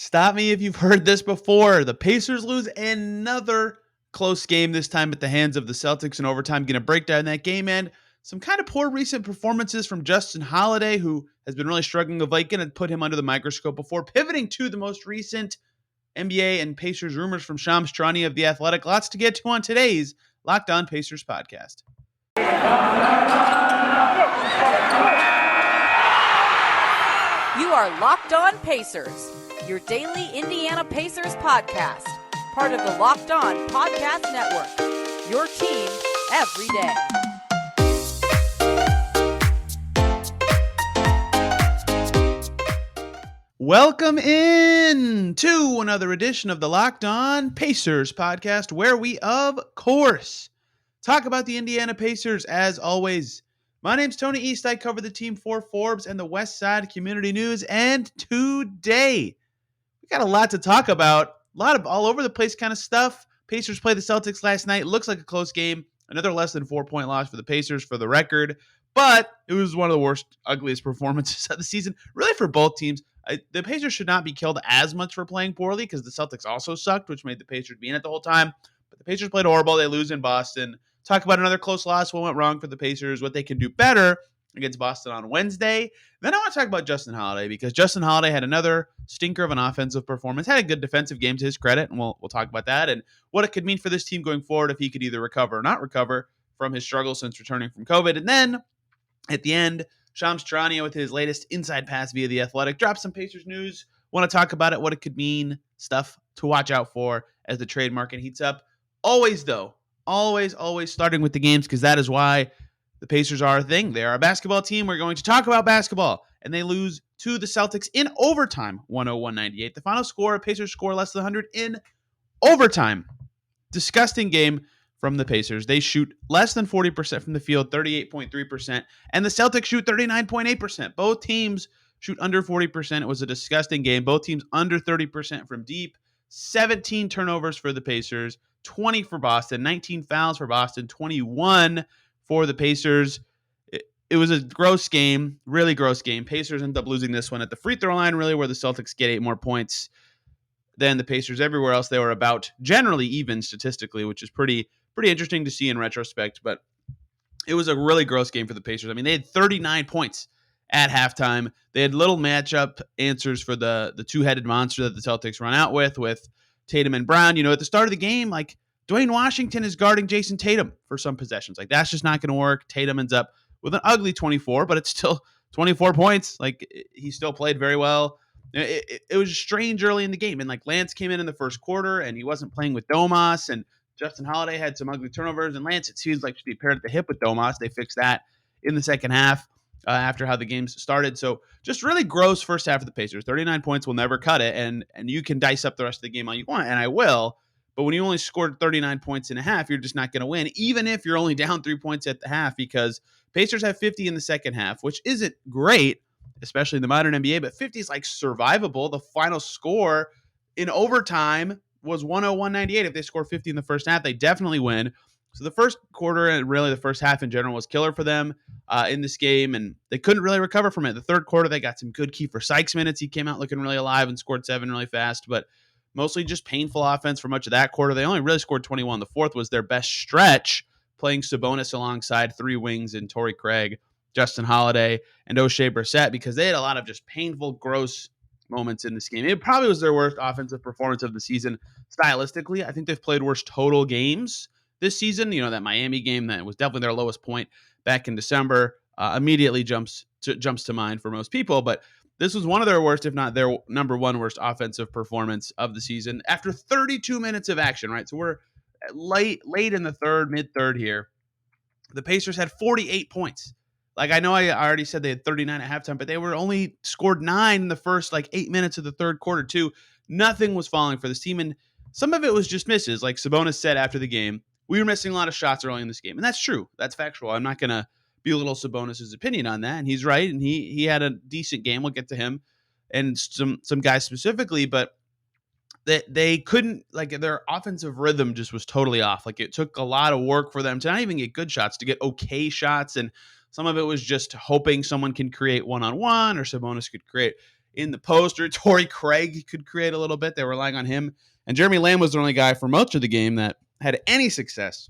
Stop me if you've heard this before. The Pacers lose another close game, this time at the hands of the Celtics in overtime. Going to break down that game and some kind of poor recent performances from Justin Holiday, who has been really struggling of late. Going to put him under the microscope before pivoting to the most recent NBA and Pacers rumors from Shams Charania of The Athletic. Lots to get to on today's Locked On Pacers podcast. You are Locked On Pacers, your daily Indiana Pacers podcast, part of the Locked On Podcast Network, your team every day. Welcome in to another edition of the Locked On Pacers podcast, where we, of course, talk about the Indiana Pacers as always. My name's Tony East. I cover the team for Forbes and the West Side Community News. And today, we got a lot to talk about. A lot of all over the place kind of stuff. Pacers played the Celtics last night. Looks like a close game. Another less than 4-point loss for the Pacers for the record. But it was one of the worst, ugliest performances of the season, really for both teams. The Pacers should not be killed as much for playing poorly because the Celtics also sucked, which made the Pacers be in it the whole time. But the Pacers played horrible. They lose in Boston. Talk about another close loss, what went wrong for the Pacers, what they can do better against Boston on Wednesday. Then I want to talk about Justin Holiday because Justin Holiday had another stinker of an offensive performance, had a good defensive game to his credit, and we'll talk about that and what it could mean for this team going forward if he could either recover or not recover from his struggle since returning from COVID. And then at the end, Shams Charania with his latest inside pass via The Athletic dropped some Pacers news. Want to talk about it, what it could mean, stuff to watch out for as the trade market heats up. Always, though, always starting with the games because that is why the Pacers are a thing. They are a basketball team. We're going to talk about basketball. And they lose to the Celtics in overtime, 101-98. The final score, Pacers score less than 100 in overtime. Disgusting game from the Pacers. They shoot less than 40% from the field, 38.3%. And the Celtics shoot 39.8%. Both teams shoot under 40%. It was a disgusting game. Both teams under 30% from deep. 17 turnovers for the Pacers. 20 for Boston, 19 fouls for Boston, 21 for the Pacers. It was a gross game, really gross game. Pacers end up losing this one at the free throw line, really, where the Celtics get 8 more points than the Pacers. Everywhere else, they were about generally even statistically, which is pretty interesting to see in retrospect. But it was a really gross game for the Pacers. I mean, they had 39 points at halftime. They had little matchup answers for the two-headed monster that the Celtics run out with Tatum and Brown. You know, at the start of the game, like Dwayne Washington is guarding Jason Tatum for some possessions. Like that's just not going to work. Tatum ends up with an ugly 24, but it's still 24 points. Like he still played very well. It was strange early in the game. And like Lance came in the first quarter and he wasn't playing with Domas, and Justin Holiday had some ugly turnovers, and Lance, it seems like, should be paired at the hip with Domas. They fixed that in the second half after how the games started. So just really gross first half of the Pacers. 39 points will never cut it, and you can dice up the rest of the game all you want, and I will. But when you only scored 39 points in a half, you're just not going to win, even if you're only down 3 points at the half, because Pacers have 50 in the second half, which isn't great, especially in the modern NBA, but 50 is like survivable. The final score in overtime was 101-98. If they score 50 in the first half, they definitely win. So the first quarter and really the first half in general was killer for them in this game, and they couldn't really recover from it. The third quarter, they got some good Kiefer Sykes minutes. He came out looking really alive and scored 7 really fast, but mostly just painful offense for much of that quarter. They only really scored 21. The fourth was their best stretch, playing Sabonis alongside 3 wings in Torrey Craig, Justin Holiday, and O'Shea Brissett, because they had a lot of just painful, gross moments in this game. It probably was their worst offensive performance of the season stylistically. I think they've played worse total games this season. You know, that Miami game that was definitely their lowest point back in December immediately jumps to mind for most people. But this was one of their worst, if not their number one worst offensive performance of the season after 32 minutes of action, right? So we're late in the third, mid-third here. The Pacers had 48 points. Like, I know I already said they had 39 at halftime, but they were only scored 9 in the first, 8 minutes of the third quarter, too. Nothing was falling for this team, and some of it was just misses. Like Sabonis said after the game, we were missing a lot of shots early in this game, and that's true. That's factual. I'm not going to belittle Sabonis' opinion on that, and he's right, and he had a decent game. We'll get to him and some guys specifically, but they couldn't, their offensive rhythm just was totally off. Like, it took a lot of work for them to not even get good shots, to get okay shots, and some of it was just hoping someone can create one-on-one or Sabonis could create. in the post, or Torrey Craig could create a little bit. They were relying on him. And Jeremy Lamb was the only guy for most of the game that had any success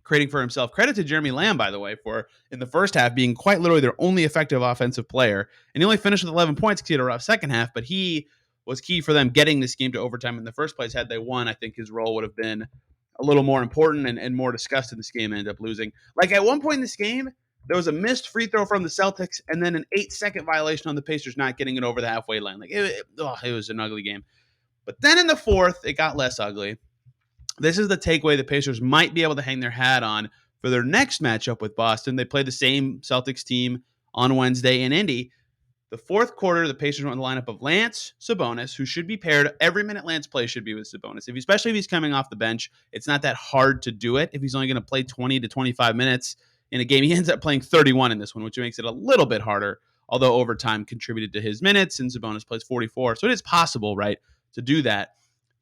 creating for himself. Credit to Jeremy Lamb, by the way, for in the first half being quite literally their only effective offensive player. And he only finished with 11 points because he had a rough second half, but he was key for them getting this game to overtime in the first place. Had they won, I think his role would have been a little more important and more discussed in this game and ended up losing. Like at one point in this game, there was a missed free throw from the Celtics and then an 8-second violation on the Pacers not getting it over the halfway line. Like it was an ugly game. But then in the fourth, it got less ugly. This is the takeaway the Pacers might be able to hang their hat on for their next matchup with Boston. They play the same Celtics team on Wednesday in Indy. The fourth quarter, the Pacers went in the lineup of Lance, Sabonis, who should be paired. Every minute Lance plays should be with Sabonis. Especially if he's coming off the bench, it's not that hard to do it. If he's only going to play 20 to 25 minutes in a game, he ends up playing 31 in this one, which makes it a little bit harder, although overtime contributed to his minutes, and Sabonis plays 44. So it is possible, right, to do that.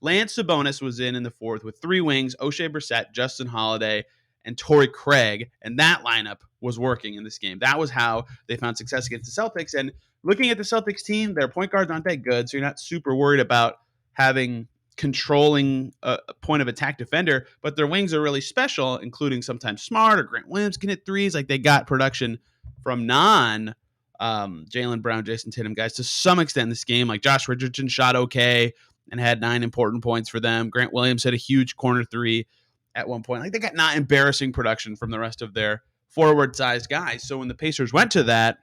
Lance Sabonis was in the fourth with three wings, O'Shea Brissett, Justin Holiday, and Torrey Craig, and that lineup was working in this game. That was how they found success against the Celtics. And looking at the Celtics team, their point guards aren't that good, so you're not super worried about having controlling a point of attack defender, but their wings are really special, including sometimes Smart or Grant Williams can hit threes. Like they got production from Jaylen Brown, Jason Tatum guys to some extent in this game. Like Josh Richardson shot okay and had 9 important points for them. Grant Williams had a huge corner three at one point. Like they got not embarrassing production from the rest of their forward-sized guys. So when the Pacers went to that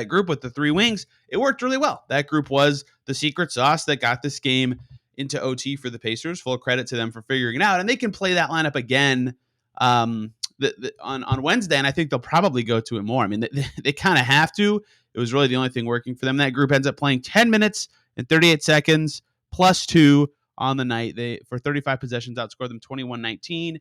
group with the three wings, it worked really well. That group was the secret sauce that got this game into OT for the Pacers. Full credit to them for figuring it out. And they can play that lineup again on Wednesday, and I think they'll probably go to it more. I mean, they kind of have to. It was really the only thing working for them. That group ends up playing 10 minutes and 38 seconds plus 2 on the night. They, for 35 possessions, outscored them 21-19.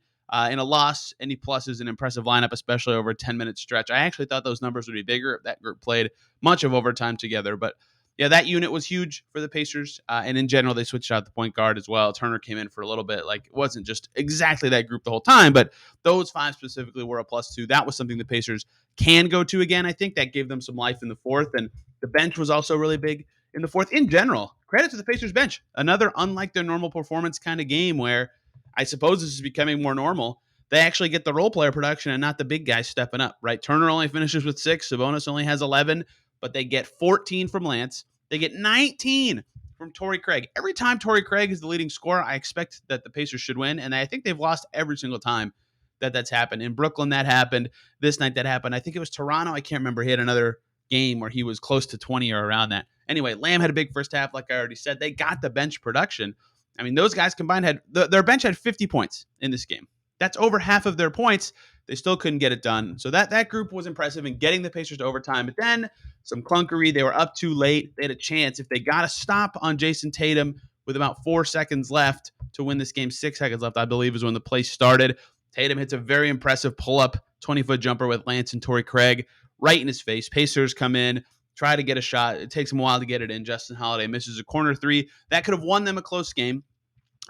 In a loss, any plus is an impressive lineup, especially over a 10-minute stretch. I actually thought those numbers would be bigger if that group played much of overtime together. But yeah, that unit was huge for the Pacers. And in general, they switched out the point guard as well. Turner came in for a little bit. Like it wasn't just exactly that group the whole time, but those 5 specifically were a +2. That was something the Pacers can go to again. I think that gave them some life in the fourth. And the bench was also really big in the fourth. In general, credit to the Pacers bench. Another unlike their normal performance kind of game where I suppose this is becoming more normal. They actually get the role player production and not the big guys stepping up, right? Turner only finishes with 6. Sabonis only has 11, but they get 14 from Lance. They get 19 from Torrey Craig. Every time Torrey Craig is the leading scorer, I expect that the Pacers should win, and I think they've lost every single time that's happened. In Brooklyn, that happened. This night, that happened. I think it was Toronto. I can't remember. He had another game where he was close to 20 or around that. Anyway, Lamb had a big first half, like I already said. They got the bench production. I mean, those guys combined had their bench had 50 points in this game. That's over half of their points. They still couldn't get it done. So that group was impressive in getting the Pacers to overtime. But then some clunkery. They were up too late. They had a chance. If they got a stop on Jason Tatum with about 4 seconds left to win this game, 6 seconds left, I believe, is when the play started. Tatum hits a very impressive pull-up 20-foot jumper with Lance and Torrey Craig right in his face. Pacers come in, try to get a shot. It takes them a while to get it in. Justin Holiday misses a corner three. That could have won them a close game.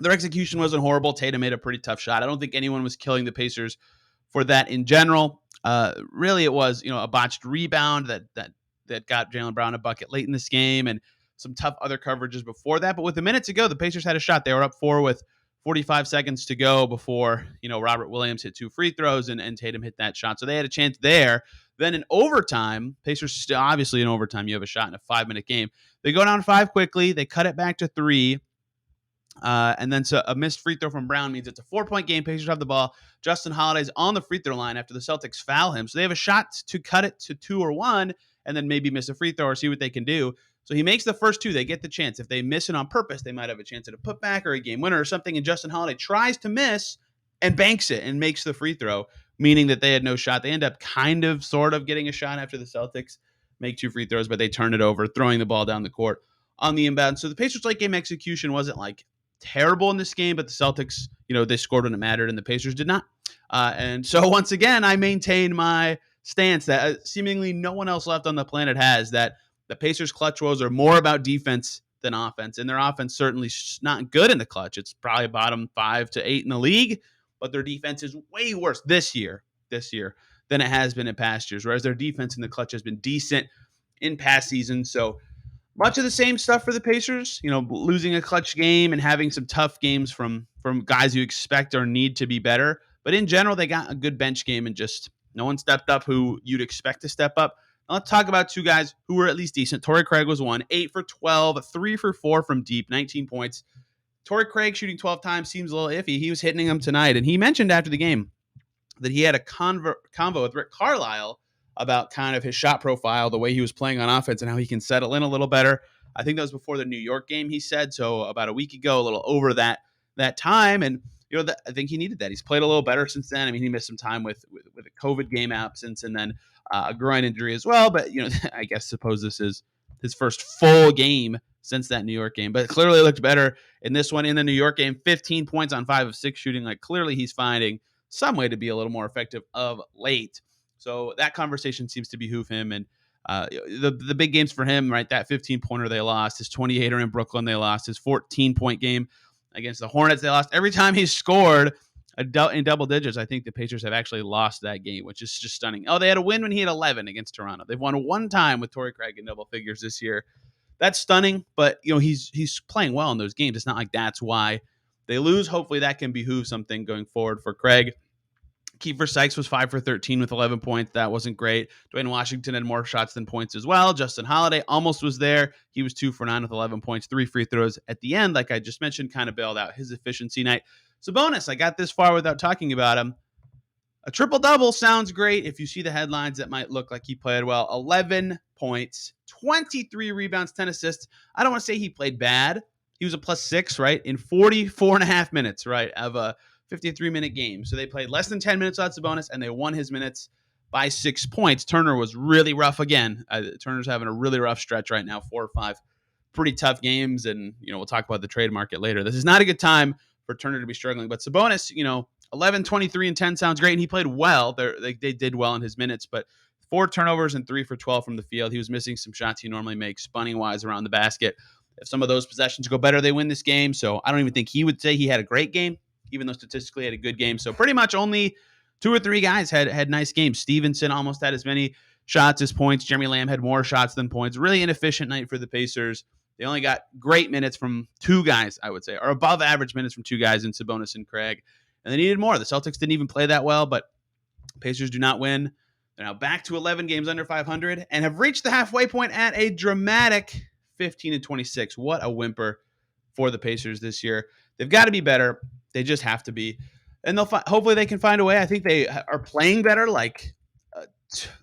Their execution wasn't horrible. Tatum made a pretty tough shot. I don't think anyone was killing the Pacers for that in general. Really, it was a botched rebound that got Jaylen Brown a bucket late in this game and some tough other coverages before that. But with a minute to go, the Pacers had a shot. They were up 4 with 45 seconds to go before Robert Williams hit 2 free throws and Tatum hit that shot. So they had a chance there. Then in overtime, Pacers still, obviously in overtime, you have a shot in a 5-minute game. They go down 5 quickly. They cut it back to 3. And then so a missed free throw from Brown means it's a 4-point game. Pacers have the ball. Justin Holiday's on the free throw line after the Celtics foul him. So they have a shot to cut it to 2 or 1 and then maybe miss a free throw or see what they can do. So he makes the first 2. They get the chance. If they miss it on purpose, they might have a chance at a putback or a game winner or something. And Justin Holiday tries to miss and banks it and makes the free throw, meaning that they had no shot. They end up kind of sort of getting a shot after the Celtics make 2 free throws, but they turn it over, throwing the ball down the court on the inbound. So the Pacers' late game execution wasn't like terrible in this game, but the Celtics, they scored when it mattered and the Pacers did not. And so once again, I maintain my stance that seemingly no one else left on the planet has, that the Pacers' clutch woes are more about defense than offense. And their offense certainly not good in the clutch. It's probably bottom 5 to 8 in the league, but their defense is way worse this year than it has been in past years, whereas their defense in the clutch has been decent in past seasons. So much of the same stuff for the Pacers, losing a clutch game and having some tough games from guys you expect or need to be better. But in general, they got a good bench game and just no one stepped up who you'd expect to step up. Now let's talk about two guys who were at least decent. Torrey Craig was one, 8 for 12, 3 for 4 from deep, 19 points. Torrey Craig shooting 12 times seems a little iffy. He was hitting them tonight, and he mentioned after the game that he had a convo with Rick Carlisle about kind of his shot profile, the way he was playing on offense, and how he can settle in a little better. I think that was before the New York game, he said, so about a week ago, a little over that time, and I think he needed that. He's played a little better since then. I mean, he missed some time with a COVID game absence, and then a groin injury as well. But I suppose this is his first full game since that New York game. But clearly looked better in this one. In the New York game, 15 points on 5 of 6 shooting. Like clearly he's finding some way to be a little more effective of late. So that conversation seems to behoove him. And the big games for him, right? That 15-pointer they lost, his 28er in Brooklyn they lost, his 14-point game against the Hornets they lost. Every time he's scored in double digits, I think the Pacers have actually lost that game, which is just stunning. Oh, they had a win when he had 11 against Toronto. They've won one time with Torrey Craig in double figures this year. That's stunning, but he's playing well in those games. It's not like that's why they lose. Hopefully that can behoove something going forward for Craig. Kiefer Sykes was 5 for 13 with 11 points. That wasn't great. Dwayne Washington had more shots than points as well. Justin Holiday almost was there. He was 2 for 9 with 11 points, 3 free throws at the end. Like I just mentioned, kind of bailed out his efficiency night. Sabonis, I got this far without talking about him. A triple-double sounds great. If you see the headlines, that might look like he played well. 11 points, 23 rebounds, 10 assists. I don't want to say he played bad. He was a +6, right, in 44 and a half minutes, right, of a 53-minute game. So they played less than 10 minutes without Sabonis, and they won his minutes by 6 points. Turner was really rough again. Turner's having a really rough stretch right now, 4 or 5 pretty tough games, and we'll talk about the trade market later. This is not a good time for Turner to be struggling, but Sabonis, 11, 23, and 10 sounds great, and he played well. They did well in his minutes, but 4 turnovers and 3 for 12 from the field. He was missing some shots he normally makes, spunning-wise around the basket. If some of those possessions go better, they win this game. So I don't even think he would say he had a great game, even though statistically he had a good game. So pretty much only 2 or 3 guys had nice games. Stevenson almost had as many shots as points. Jeremy Lamb had more shots than points. Really inefficient night for the Pacers. They only got great minutes from 2 guys, I would say, or above average minutes from 2 guys in Sabonis and Craig. And they needed more. The Celtics didn't even play that well, but Pacers do not win. They're now back to 11 games under 500 and have reached the halfway point at a dramatic 15-26. What a whimper for the Pacers this year. They've got to be better. They just have to be. And hopefully they can find a way. I think they are playing better,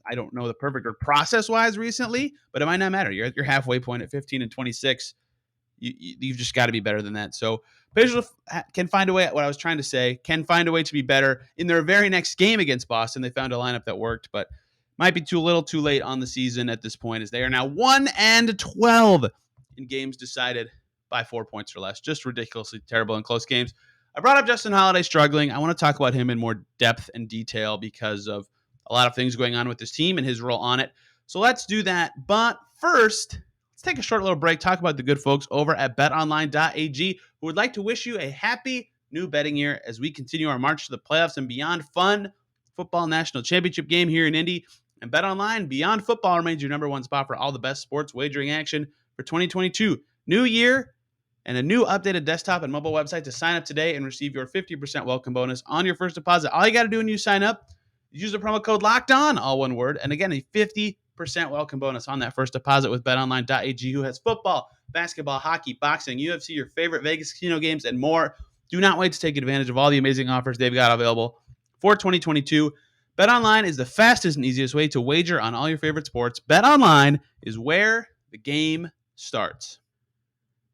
I don't know the perfect word process-wise recently, but it might not matter. You're at your halfway point at 15-26. You've just got to be better than that. So Pacers can find a way, what I was trying to say, can find a way to be better. In their very next game against Boston, they found a lineup that worked, but might be too late on the season at this point, as they are now 1-12 in games decided by 4 points or less. Just ridiculously terrible in close games. I brought up Justin Holiday struggling. I want to talk about him in more depth and detail because of a lot of things going on with this team and his role on it. So let's do that. But first, let's take a short little break, talk about the good folks over at BetOnline.ag who would like to wish you a happy new betting year as we continue our march to the playoffs and beyond. Fun football national championship game here in Indy. And BetOnline Beyond Football remains your number one spot for all the best sports wagering action for 2022. New year and a new updated desktop and mobile website to sign up today and receive your 50% welcome bonus on your first deposit. All you got to do when you sign up is use the promo code LOCKEDON, all one word. And again, a 50% welcome bonus on that first deposit with BetOnline.ag, who has football, basketball, hockey, boxing, UFC, your favorite Vegas casino games, and more. Do not wait to take advantage of all the amazing offers they've got available for 2022. BetOnline is the fastest and easiest way to wager on all your favorite sports. BetOnline is where the game starts.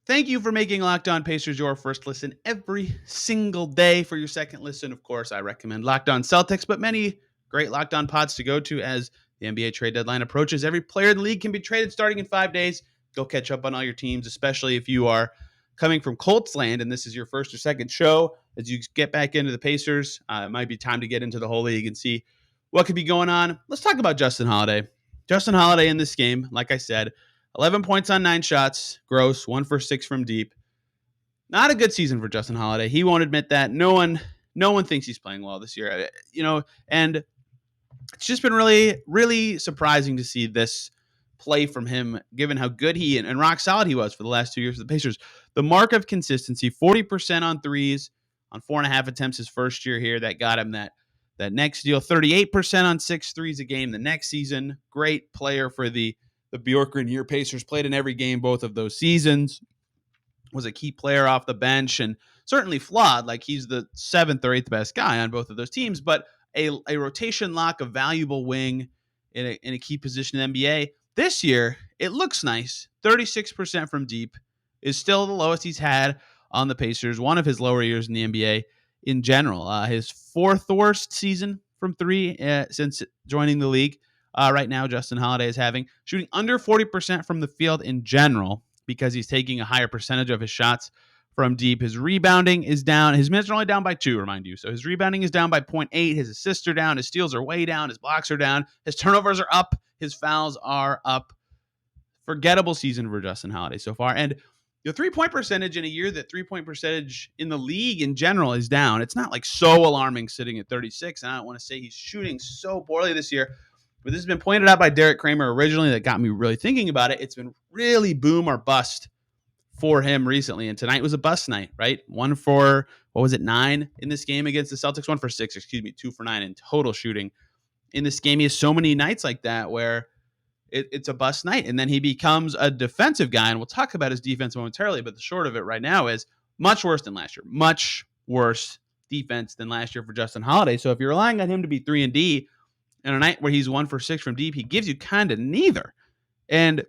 Thank you for making Locked On Pacers your first listen every single day. For your second listen, of course, I recommend Locked On Celtics, but many great Locked On pods to go to as the NBA trade deadline approaches. Every player in the league can be traded starting in 5 days. Go catch up on all your teams, especially if you are coming from Colts land and this is your first or second show. As you get back into the Pacers, it might be time to get into the whole league and see what could be going on. Let's talk about Justin Holiday. Justin Holiday in this game, like I said, 11 points on 9 shots, gross, 1 for 6 from deep. Not a good season for Justin Holiday. He won't admit that. No one thinks he's playing well this year. And it's just been really, really surprising to see this play from him, given how good he and rock solid he was for the last 2 years of the Pacers. The mark of consistency, 40% on threes on 4.5 attempts his first year here. That got him that next deal. 38% on 6 threes a game the next season. Great player for the Bjorkgren year. Pacers played in every game both of those seasons. Was a key player off the bench and certainly flawed. Like he's the 7th or 8th best guy on both of those teams, but a rotation lock, a valuable wing in a key position in the NBA. This year, it looks nice. 36% from deep is still the lowest he's had on the Pacers. One of his lower years in the NBA in general. His 4th worst season from three since joining the league. Right now, Justin Holiday is shooting under 40% from the field in general, because he's taking a higher percentage of his shots from deep. His rebounding is down. His minutes are only down by 2, remind you. So his rebounding is down by 0.8. His assists are down. His steals are way down. His blocks are down. His turnovers are up. His fouls are up. Forgettable season for Justin Holiday so far. And the 3-point percentage in a year that 3-point percentage in the league in general is down, it's not like so alarming sitting at 36. And I don't want to say he's shooting so poorly this year, but this has been pointed out by Derek Kramer originally that got me really thinking about it. It's been really boom or bust for him recently. And tonight was a bust night, right? 1 for, 9 in this game against the Celtics? 1 for 6, 2 for 9 in total shooting. In this game, he has so many nights like that where it's a bust night. And then he becomes a defensive guy. And we'll talk about his defense momentarily. But the short of it right now is much worse than last year. Much worse defense than last year for Justin Holiday. So if you're relying on him to be 3 and D, and a night where he's 1 for 6 from deep, he gives you kind of neither. And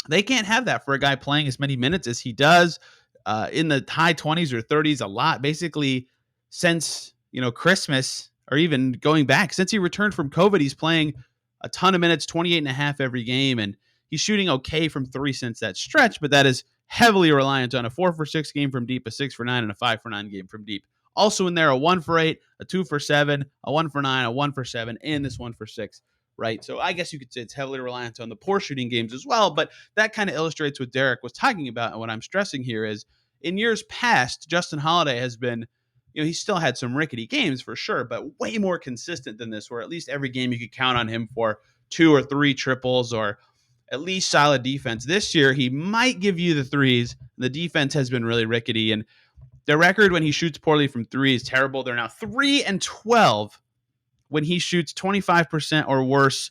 they can't have that for a guy playing as many minutes as he does, in the high 20s or 30s a lot, basically since, Christmas, or even going back. Since he returned from COVID, he's playing a ton of minutes, 28 and a half every game, and he's shooting okay from 3 since that stretch, but that is heavily reliant on a 4 for 6 game from deep, a 6 for 9, and a 5 for 9 game from deep. Also in there, a 1 for 8, a 2 for 7, a 1 for 9, a 1 for 7, and this 1 for 6, right? So I guess you could say it's heavily reliant on the poor shooting games as well, but that kind of illustrates what Derek was talking about. And what I'm stressing here is, in years past, Justin Holiday has been, he still had some rickety games for sure, but way more consistent than this, where at least every game you could count on him for 2 or 3 triples or at least solid defense. This year, he might give you the threes. The defense has been really rickety, and their record when he shoots poorly from 3 is terrible. They're now 3 and 12 when he shoots 25% or worse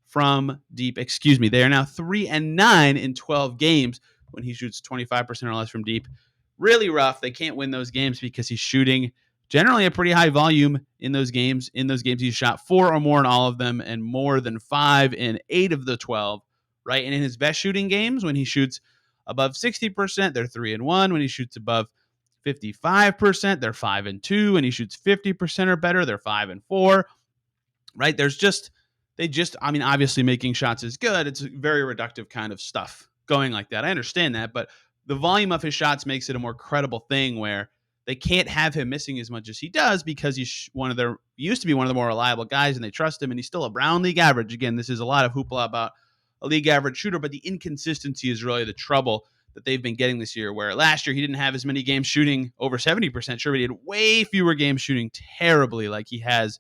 from deep. They are now 3 and 9 in 12 games when he shoots 25% or less from deep. Really rough. They can't win those games because he's shooting generally a pretty high volume in those games. In those games, he's shot 4 or more in all of them, and more than 5 in 8 of the 12, right? And in his best shooting games, when he shoots above 60%, they're 3 and 1. When he shoots above 55%, they're 5 and 2. When he shoots 50% or better, they're 5 and 4. Right? Obviously making shots is good. It's very reductive kind of stuff going like that. I understand that, but the volume of his shots makes it a more credible thing where they can't have him missing as much as he does, because he's used to be one of the more reliable guys, and they trust him, and he's still a Brown league average. Again, this is a lot of hoopla about a league average shooter, but the inconsistency is really the trouble that they've been getting this year, where last year he didn't have as many games shooting over 70%. Sure, but he had way fewer games shooting terribly like he has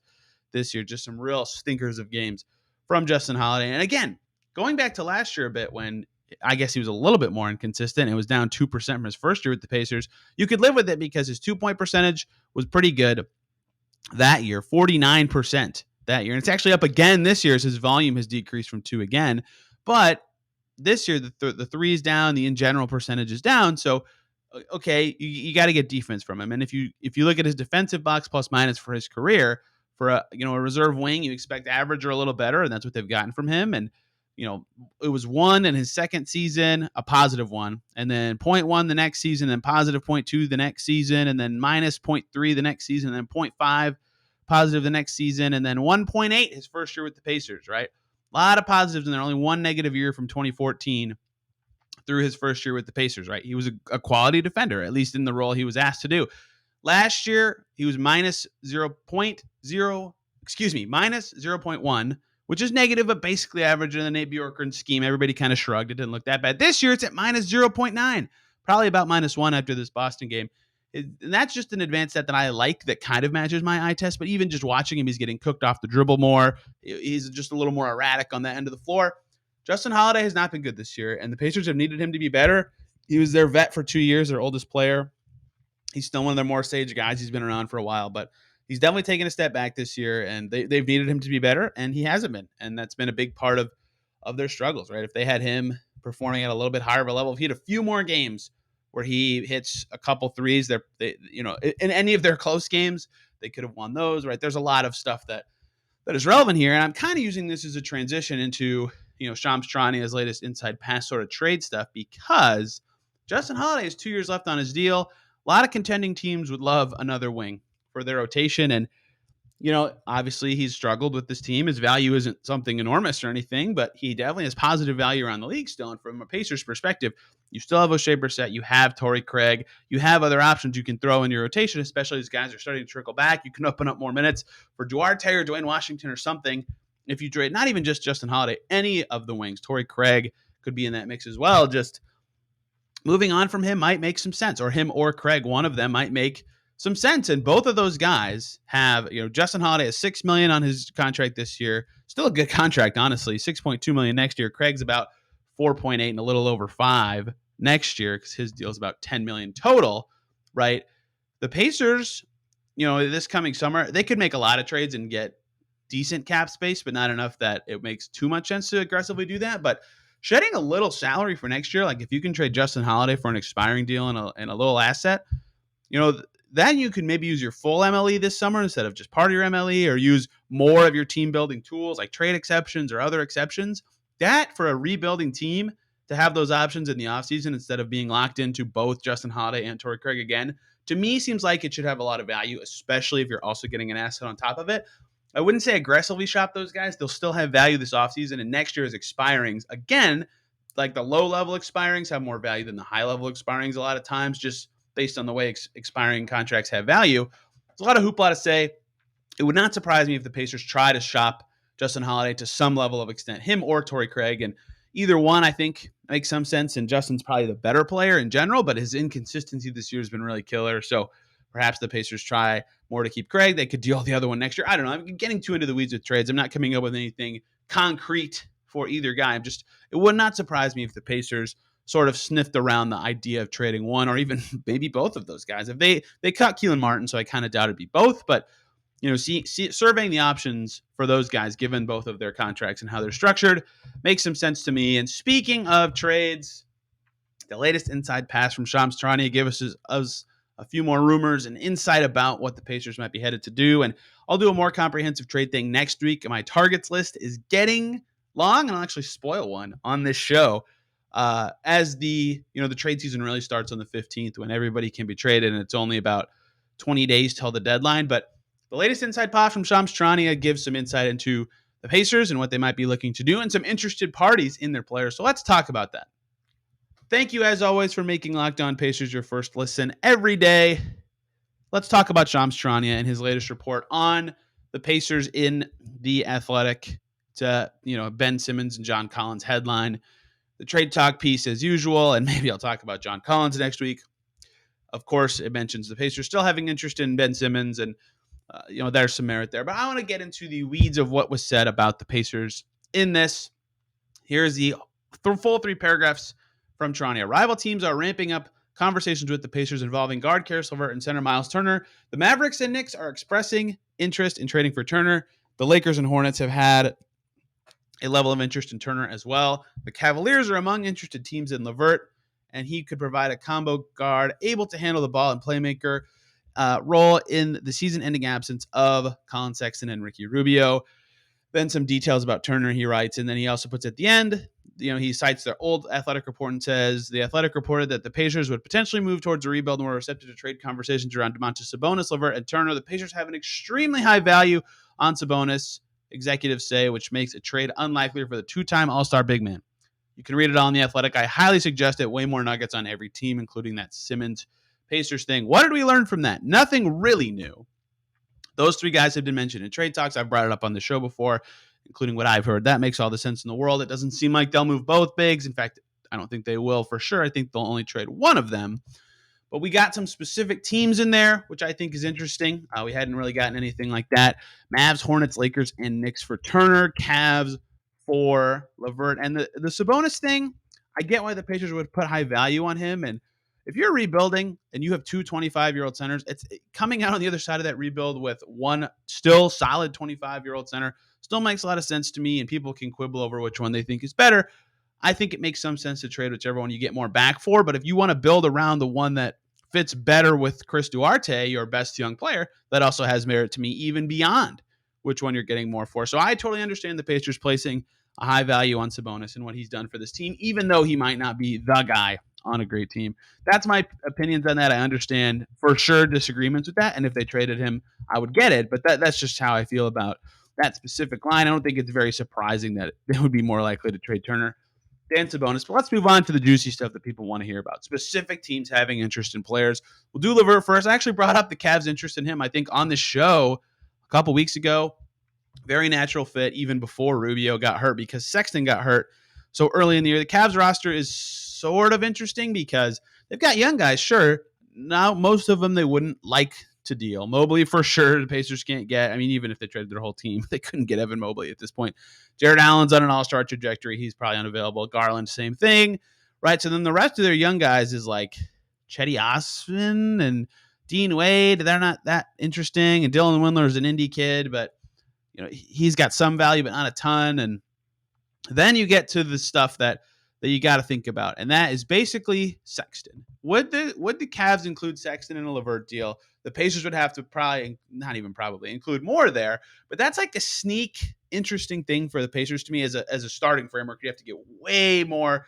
this year. Just some real stinkers of games from Justin Holiday. And again, going back to last year a bit, when I guess he was a little bit more inconsistent, it was down 2% from his first year with the Pacers. You could live with it because his 2-point percentage was pretty good that year, 49% that year. And it's actually up again this year as his volume has decreased from 2 again. But this year, the 3 is down, the in general percentage is down. So, okay, you got to get defense from him. And if you look at his defensive box plus minus for his career, for a reserve wing, you expect average or a little better, and that's what they've gotten from him. And it was 1 in his second season, a positive 1, and then 0.1 the next season, then positive 0.2 the next season, and then minus 0.3 the next season, and then 0.5 positive the next season, and then 1.8 his first year with the Pacers, right? A lot of positives, and there only 1 negative year from 2014 through his first year with the Pacers, right? He was a quality defender, at least in the role he was asked to do. Last year, he was minus 0.1, which is negative, but basically average in the Nate Bjorkgren scheme. Everybody kind of shrugged. It didn't look that bad. This year, it's at minus 0.9, probably about minus 1 after this Boston game. And that's just an advanced stat that I like, that kind of matches my eye test. But even just watching him, he's getting cooked off the dribble more. He's just a little more erratic on that end of the floor. Justin Holiday has not been good this year, and the Pacers have needed him to be better. He was their vet for 2 years, their oldest player. He's still one of their more sage guys. He's been around for a while, but he's definitely taken a step back this year, and they've needed him to be better, and he hasn't been. And that's been a big part of their struggles, right? If they had him performing at a little bit higher of a level, if he had a few more games where he hits a couple threes, in any of their close games, they could have won those, right? There's a lot of stuff that is relevant here, and I'm kind of using this as a transition into Shams Charania's latest inside pass sort of trade stuff, because Justin Holiday has 2 years left on his deal. A lot of contending teams would love another wing for their rotation, and obviously he's struggled with this team. His value isn't something enormous or anything, but he definitely has positive value around the league still. And from a Pacers perspective, you still have O'Shea Brissett, you have Torrey Craig, you have other options you can throw in your rotation, especially as guys are starting to trickle back. You can open up more minutes for Duarte or Dwayne Washington or something. If you trade not even just Justin Holiday, any of the wings, Torrey Craig could be in that mix as well. Just moving on from him might make some sense, or him or Craig, one of them might make some sense. And both of those guys have, Justin Holiday has $6 million on his contract this year. Still a good contract, honestly. $6.2 million next year. Craig's about 4.8 and a little over 5 next year, because his deal is about 10 million total, right? The Pacers, this coming summer, they could make a lot of trades and get decent cap space, but not enough that it makes too much sense to aggressively do that. But shedding a little salary for next year, like if you can trade Justin Holiday for an expiring deal and a little asset, then you can maybe use your full MLE this summer instead of just part of your MLE, or use more of your team building tools like trade exceptions or other exceptions. That, for a rebuilding team, to have those options in the offseason instead of being locked into both Justin Holiday and Torrey Craig again, to me seems like it should have a lot of value, especially if you're also getting an asset on top of it. I wouldn't say aggressively shop those guys. They'll still have value this offseason, and next year's expirings, again, like the low-level expirings have more value than the high-level expirings a lot of times, just based on the way expiring contracts have value. There's a lot of hoopla to say. It would not surprise me if the Pacers try to shop Justin Holiday to some level of extent, him or Torrey Craig. And either one, I think, makes some sense. And Justin's probably the better player in general, but his inconsistency this year has been really killer. So perhaps the Pacers try more to keep Craig. They could deal the other one next year. I don't know. I'm getting too into the weeds with trades. I'm not coming up with anything concrete for either guy. It would not surprise me if the Pacers sort of sniffed around the idea of trading one or even maybe both of those guys. If they cut Keelan Martin, so I kind of doubt it'd be both, but surveying the options for those guys, given both of their contracts and how they're structured, makes some sense to me. And speaking of trades, the latest inside pass from Shams Charania gave us a few more rumors and insight about what the Pacers might be headed to do. And I'll do a more comprehensive trade thing next week. My targets list is getting long, and I'll actually spoil one on this show. As the trade season really starts on the 15th, when everybody can be traded, and it's only about 20 days till the deadline. But the latest inside pass from Shams Charania gives some insight into the Pacers and what they might be looking to do, and some interested parties in their players. So let's talk about that. Thank you, as always, for making Locked On Pacers your first listen every day. Let's talk about Shams Charania and his latest report on the Pacers in the Athletic. To Ben Simmons and John Collins headline. The trade talk piece as usual, and maybe I'll talk about John Collins next week. Of course, it mentions the Pacers still having interest in Ben Simmons, and there's some merit there. But I want to get into the weeds of what was said about the Pacers in this. Here's the full 3 paragraphs from Charania. Rival teams are ramping up conversations with the Pacers involving guard Karis LeVert and center Miles Turner. The Mavericks and Knicks are expressing interest in trading for Turner. The Lakers and Hornets have had a level of interest in Turner as well. The Cavaliers are among interested teams in LeVert, and he could provide a combo guard able to handle the ball and playmaker role in the season-ending absence of Colin Sexton and Ricky Rubio. Then some details about Turner, he writes, and then he also puts at the end, he cites their old Athletic report and says, the Athletic reported that the Pacers would potentially move towards a rebuild and were receptive to trade conversations around Domantas Sabonis, LeVert, and Turner. The Pacers have an extremely high value on Sabonis, executives say, which makes a trade unlikely for the 2-time All-Star big man. You can read it all in The Athletic. I highly suggest it. Way more nuggets on every team, including that Simmons Pacers thing. What did we learn from that? Nothing really new. Those 3 guys have been mentioned in trade talks. I've brought it up on the show before, including what I've heard. That makes all the sense in the world. It doesn't seem like they'll move both bigs. In fact, I don't think they will for sure. I think they'll only trade one of them. But we got some specific teams in there, which I think is interesting. We hadn't really gotten anything like that. Mavs, Hornets, Lakers, and Knicks for Turner. Cavs for LeVert. And the Sabonis thing, I get why the Pacers would put high value on him. And if you're rebuilding and you have two 25-year-old centers, it's coming out on the other side of that rebuild with one still solid 25-year-old center still makes a lot of sense to me, and people can quibble over which one they think is better. I think it makes some sense to trade whichever one you get more back for, but if you want to build around the one that fits better with Chris Duarte, your best young player, that also has merit to me even beyond which one you're getting more for. So I totally understand the Pacers placing a high value on Sabonis and what he's done for this team, even though he might not be the guy on a great team. That's my opinions on that. I understand for sure disagreements with that, and if they traded him, I would get it, but that's just how I feel about that specific line. I don't think it's very surprising that they would be more likely to trade Turner than Sabonis. But let's move on to the juicy stuff that people want to hear about. Specific teams having interest in players. We'll do LeVert first. I actually brought up the Cavs' interest in him, I think, on the show a couple weeks ago. Very natural fit even before Rubio got hurt because Sexton got hurt so early in the year. The Cavs roster is sort of interesting because they've got young guys, sure. Now, most of them they wouldn't like to deal. Mobley, for sure, the Pacers can't get. I mean, even if they traded their whole team, they couldn't get Evan Mobley at this point. Jared Allen's on an all-star trajectory. He's probably unavailable. Garland, same thing, right? So then the rest of their young guys is like Chetty Osman and Dean Wade. They're not that interesting. And Dylan Windler's an indie kid, but he's got some value, but not a ton. And then you get to the stuff that you got to think about, and that is basically Sexton. Would the Cavs include Sexton in a LeVert deal? The Pacers would have to probably, not even probably, include more there. But that's like a sneak, interesting thing for the Pacers to me as a starting framework. You have to get way more.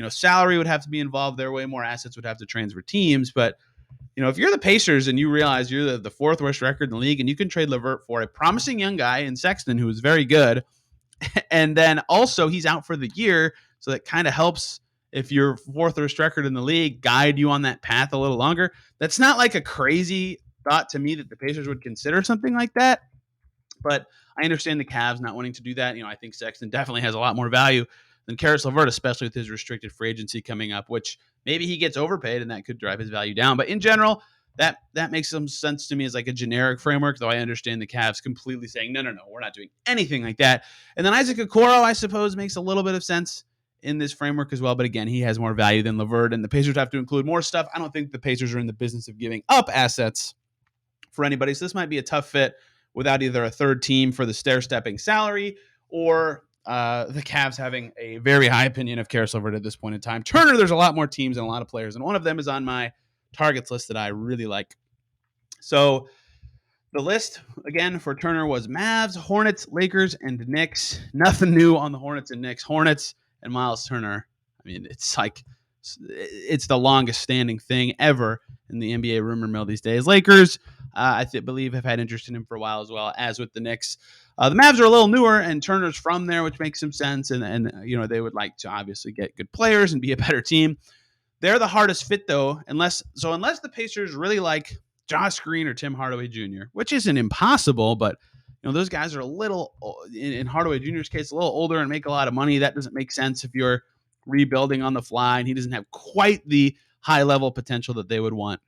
Salary would have to be involved there. Way more assets would have to transfer teams. But if you're the Pacers and you realize you're the fourth worst record in the league, and you can trade LeVert for a promising young guy in Sexton who is very good, and then also he's out for the year. So that kind of helps if you're fourth worst record in the league, guide you on that path a little longer. That's not like a crazy thought to me that the Pacers would consider something like that. But I understand the Cavs not wanting to do that. I think Sexton definitely has a lot more value than Caris LeVert, especially with his restricted free agency coming up, which maybe he gets overpaid and that could drive his value down. But in general, that makes some sense to me as like a generic framework, though I understand the Cavs completely saying, no, we're not doing anything like that. And then Isaac Okoro, I suppose, makes a little bit of sense in this framework as well. But again, he has more value than LeVert, and the Pacers have to include more stuff. I don't think the Pacers are in the business of giving up assets for anybody. So this might be a tough fit without either a third team for the stair-stepping salary or the Cavs having a very high opinion of Caris LeVert at this point in time. Turner, there's a lot more teams and a lot of players, and one of them is on my targets list that I really like. So the list, again, for Turner was Mavs, Hornets, Lakers, and Knicks. Nothing new on the Hornets and Knicks. Hornets and Miles Turner. I mean, it's the longest standing thing ever in the NBA rumor mill these days. Lakers, I believe, have had interest in him for a while as well, as with the Knicks. The Mavs are a little newer, and Turner's from there, which makes some sense. And they would like to obviously get good players and be a better team. They're the hardest fit, though, unless the Pacers really like Josh Green or Tim Hardaway Jr., which isn't impossible, but those guys are a little, in Hardaway Jr.'s case, a little older and make a lot of money. That doesn't make sense if you're rebuilding on the fly, and he doesn't have quite the high level potential that they would want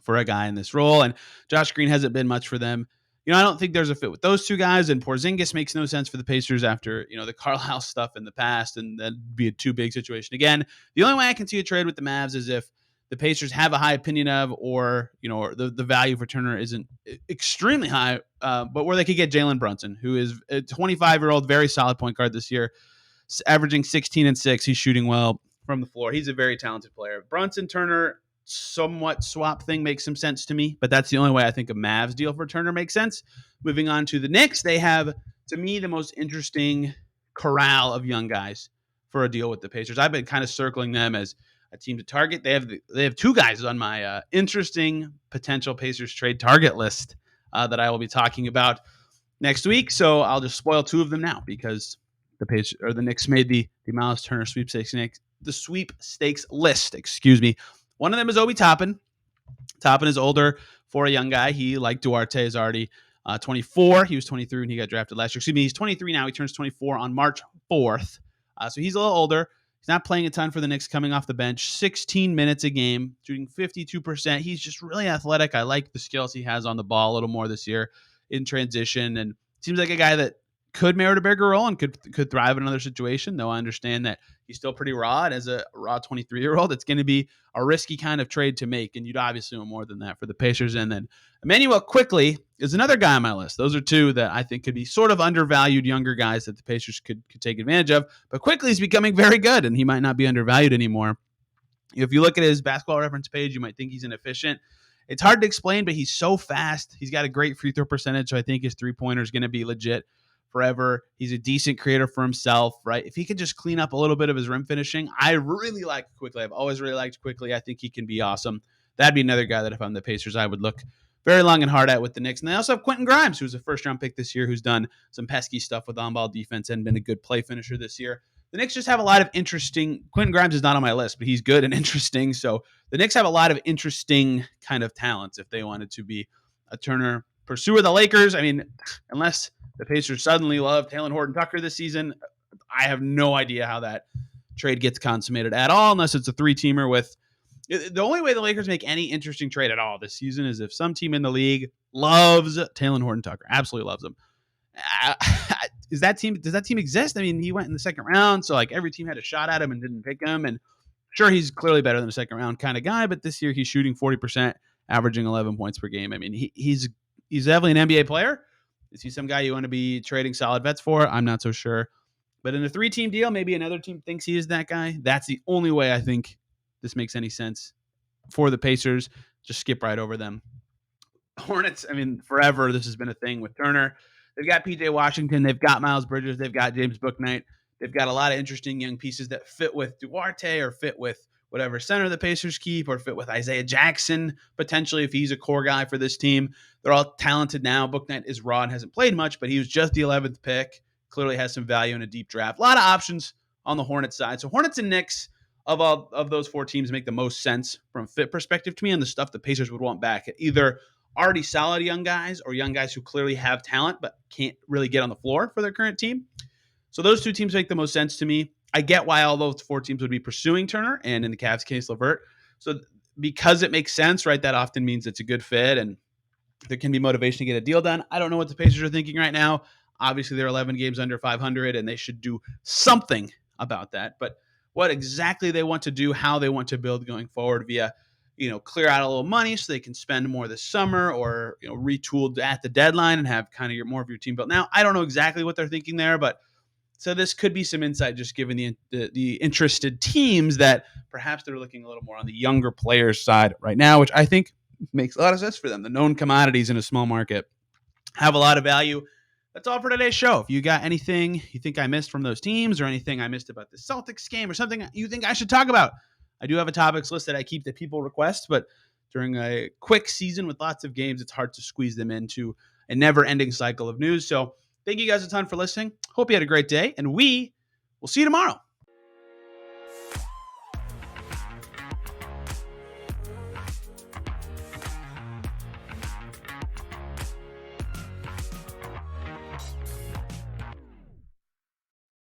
for a guy in this role. And Josh Green hasn't been much for them. I don't think there's a fit with those two guys, and Porzingis makes no sense for the Pacers after, the Carlisle stuff in the past, and that'd be a too big situation. Again, the only way I can see a trade with the Mavs is if the Pacers have a high opinion of, or, or the value for Turner isn't extremely high, but where they could get Jalen Brunson, who is a 25-year-old, very solid point guard this year, averaging 16 and 6. He's shooting well from the floor. He's a very talented player. Brunson, Turner, somewhat swap thing makes some sense to me, but that's the only way I think a Mavs deal for Turner makes sense. Moving on to the Knicks, they have, to me, the most interesting corral of young guys for a deal with the Pacers. I've been kind of circling them as a team to target. They have two guys on my interesting potential Pacers trade target list that I will be talking about next week. So I'll just spoil two of them now because the Knicks made the Miles Turner sweepstakes list. Excuse me. One of them is Obi Toppin. Toppin is older for a young guy. He, like Duarte, is already 24. He was 23 when he got drafted last year. Excuse me, he's 23 now. He turns 24 on March 4th. So he's a little older. He's not playing a ton for the Knicks coming off the bench. 16 minutes a game, shooting 52%. He's just really athletic. I like the skills he has on the ball a little more this year in transition, and seems like a guy that could merit a bigger role and could thrive in another situation, though I understand that he's still pretty raw. And as a raw 23-year-old, it's going to be a risky kind of trade to make. And you'd obviously want more than that for the Pacers. And then Emmanuel Quickly is another guy on my list. Those are two that I think could be sort of undervalued younger guys that the Pacers could take advantage of. But Quickly is becoming very good, and he might not be undervalued anymore. If you look at his basketball reference page, you might think he's inefficient. It's hard to explain, but he's so fast. He's got a great free throw percentage, so I think his three-pointer is going to be legit forever. He's a decent creator for himself, right? If he could just clean up a little bit of his rim finishing, I really like Quickly. I've always really liked Quickly. I think he can be awesome. That'd be another guy that if I'm the Pacers, I would look very long and hard at with the Knicks. And they also have Quentin Grimes, who's a first-round pick this year, who's done some pesky stuff with on-ball defense and been a good play finisher this year. The Knicks just have a lot of interesting – Quentin Grimes is not on my list, but he's good and interesting. So the Knicks have a lot of interesting kind of talents if they wanted to be a Turner pursuer. The Lakers, I mean, unless the Pacers suddenly love Talen Horton-Tucker this season, I have no idea how that trade gets consummated at all unless it's a three-teamer with – the only way the Lakers make any interesting trade at all this season is if some team in the league loves Talen Horton-Tucker, absolutely loves him. Does that team exist? I mean, he went in the second round, so like every team had a shot at him and didn't pick him. And sure, he's clearly better than a second round kind of guy, but this year he's shooting 40%, averaging 11 points per game. I mean, he's definitely an NBA player. Is he some guy you want to be trading solid vets for? I'm not so sure. But in a three-team deal, maybe another team thinks he is that guy. That's the only way I think this makes any sense for the Pacers. Just skip right over them. Hornets, I mean, forever this has been a thing with Turner. They've got PJ Washington. They've got Miles Bridges. They've got James Bouknight. They've got a lot of interesting young pieces that fit with Duarte or fit with whatever center the Pacers keep or fit with Isaiah Jackson, potentially if he's a core guy for this team. They're all talented now. Bouknight is raw and hasn't played much, but he was just the 11th pick. Clearly has some value in a deep draft. A lot of options on the Hornets side. So Hornets and Knicks of those four teams make the most sense from a fit perspective to me and the stuff the Pacers would want back. Either already solid young guys or young guys who clearly have talent but can't really get on the floor for their current team. So those two teams make the most sense to me. I get why all those four teams would be pursuing Turner and in the Cavs case, LeVert. So because it makes sense, right, that often means it's a good fit and there can be motivation to get a deal done. I don't know what the Pacers are thinking right now. Obviously, they're 11 games under 500 and they should do something about that. But what exactly they want to do, how they want to build going forward via clear out a little money so they can spend more this summer or, retooled at the deadline and have kind of more of your team built. Now, I don't know exactly what they're thinking there, but so this could be some insight just given the interested teams that perhaps they're looking a little more on the younger players side right now, which I think makes a lot of sense for them. The known commodities in a small market have a lot of value. That's all for today's show. If you got anything you think I missed from those teams or anything I missed about the Celtics game or something you think I should talk about, I do have a topics list that I keep that people request, but during a quick season with lots of games, it's hard to squeeze them into a never-ending cycle of news. So thank you guys a ton for listening. Hope you had a great day, and we will see you tomorrow.